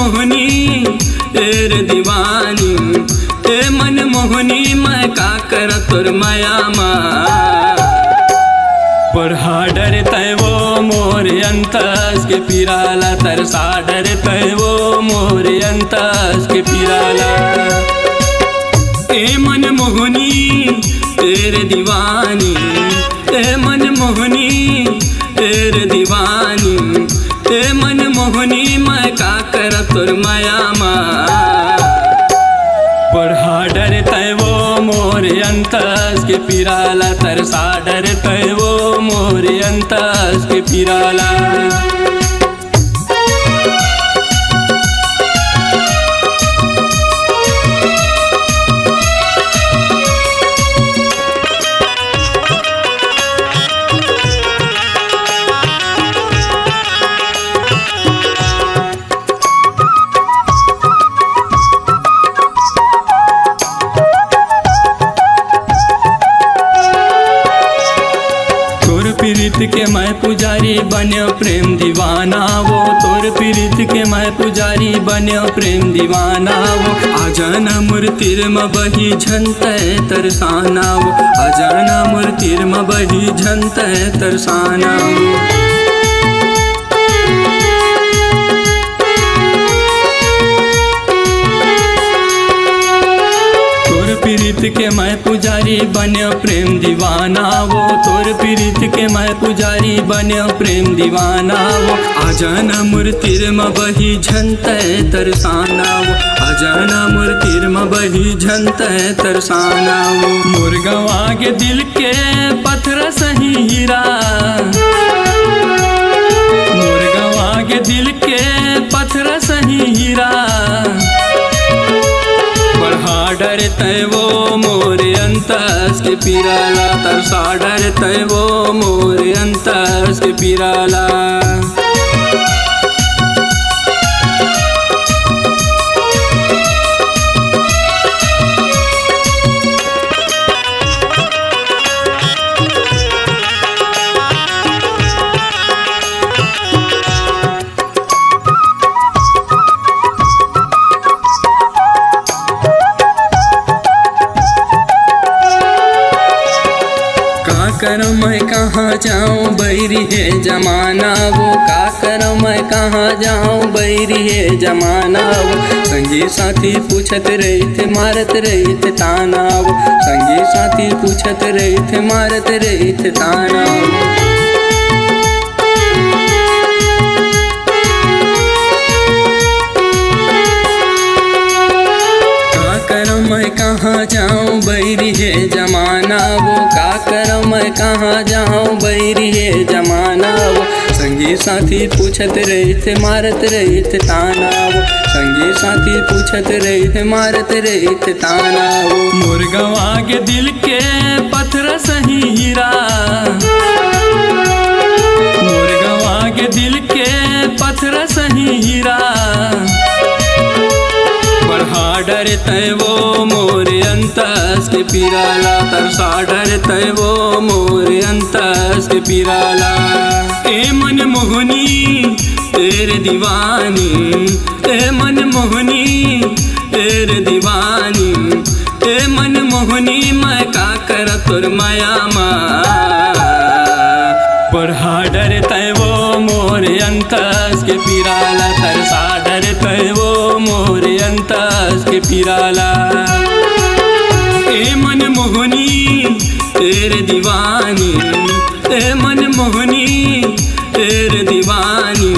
मोहनी रे दीवानी, ए मन मोहनी मैं का कर तोर माया पढ़ा डरतै वो मोर अंतस के पिराला, तरसा डरतै वो मोर अंतस के पिराला। ए मन मोहनी तेरे दीवानी, ए मन मोहनी तेरे दीवानी, ए मन मोहनी मैं का कर तोर माया पढ़ा डरतै वो मोर अंतस के पिराला, तरसा डरतै वो मोर अंतस के पिराला। प्रीत के मैं पुजारी बन्यो प्रेम दीवाना वो, तोर प्रीत के मैं पुजारी बन्यो प्रेम दीवाना वो। आजान मूर्तिर म बही झंतै तरसाना वो, आजान मूर्तिर म बही झंतै तरसाना वो। प्रीत के मैं पुजारी बन्यो प्रेम दीवाना वो, तोर प्रीत के मैं पुजारी बन्यो प्रेम दीवाना वो। आजान मूर्तिर म बही झंतै तरसाना वो, आजान मूर्तिर म बही झंतै तरसाना वो। मोर गवा के दिल के पत्थर सही हीरा, मोर गवा के दिल के पत्थर सही हीरा। पढ़ा डरतै वो मोर अंतस के पिराला, तरसा डरतै वो मोर अंतस के पिराला। करो मैं कहाँ जाऊँ बैरी है जमाना वो, का करो मैं कहाँ जाऊँ बैरी है जमाना वो। संगी साथी पूछत रही थे मारत रही थे ताना वो, संगी साथी पूछत रही थे मारत रही थे ताना वो। मैं कहाँ जाऊँ बैरी है जमाना वो, का करो मैं कहाँ जाऊँ बैरी है जमाना वो। संगी साथी पूछत रही थे मारत रही थे ताना वो, संगी साथी पूछत रही थे मारत रही थे ताना वो। मोर गवा के दिल के पत्थर सही हीरा, मोर गवा के दिल के पत्थर सही हीरा। पढ़ा डरतै वो मोर अंतस के पिराला, तरसा डरतै वो मोर अंतस के पिराला। ए मन मोहनी तेरे दीवानी, ए मन मोहनी तेरे दीवानी, ए मन मोहनी मैं का कर तोर माया पढ़ा डरतै वो मोर अंतस के पिराला, तरसा डरतै वो मोर अंतस के पिराला। ए मन मोहनी तेरे दीवानी, ए मन मोहनी तेरे दीवानी,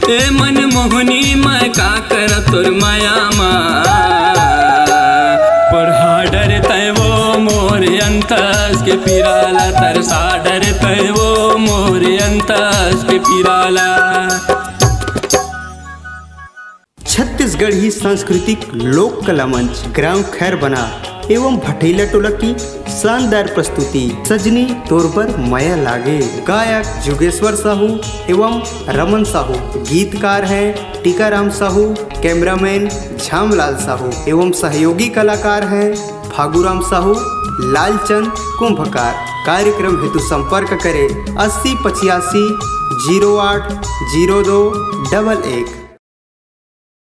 ए मन मोहनी मैं का कर तोर माया पढ़ा डरतै वो मोर अंतस के पिराला, तरसा डरतै वो मोर अंतस के पिराला। छत्तीसगढ़ी सांस्कृतिक लोक कला मंच ग्राम खैरबना एवं भटेला टोला की शानदार प्रस्तुति सजनी तौर पर माया लागे। गायक जुगेश्वर साहू एवं रमन साहू, गीतकार हैं टीकाराम साहू, कैमरामैन झामलाल साहू एवं सहयोगी कलाकार हैं फागुराम साहू, लालचंद कुंभकार। कार्यक्रम हेतु संपर्क करें 80 85 08 02 11।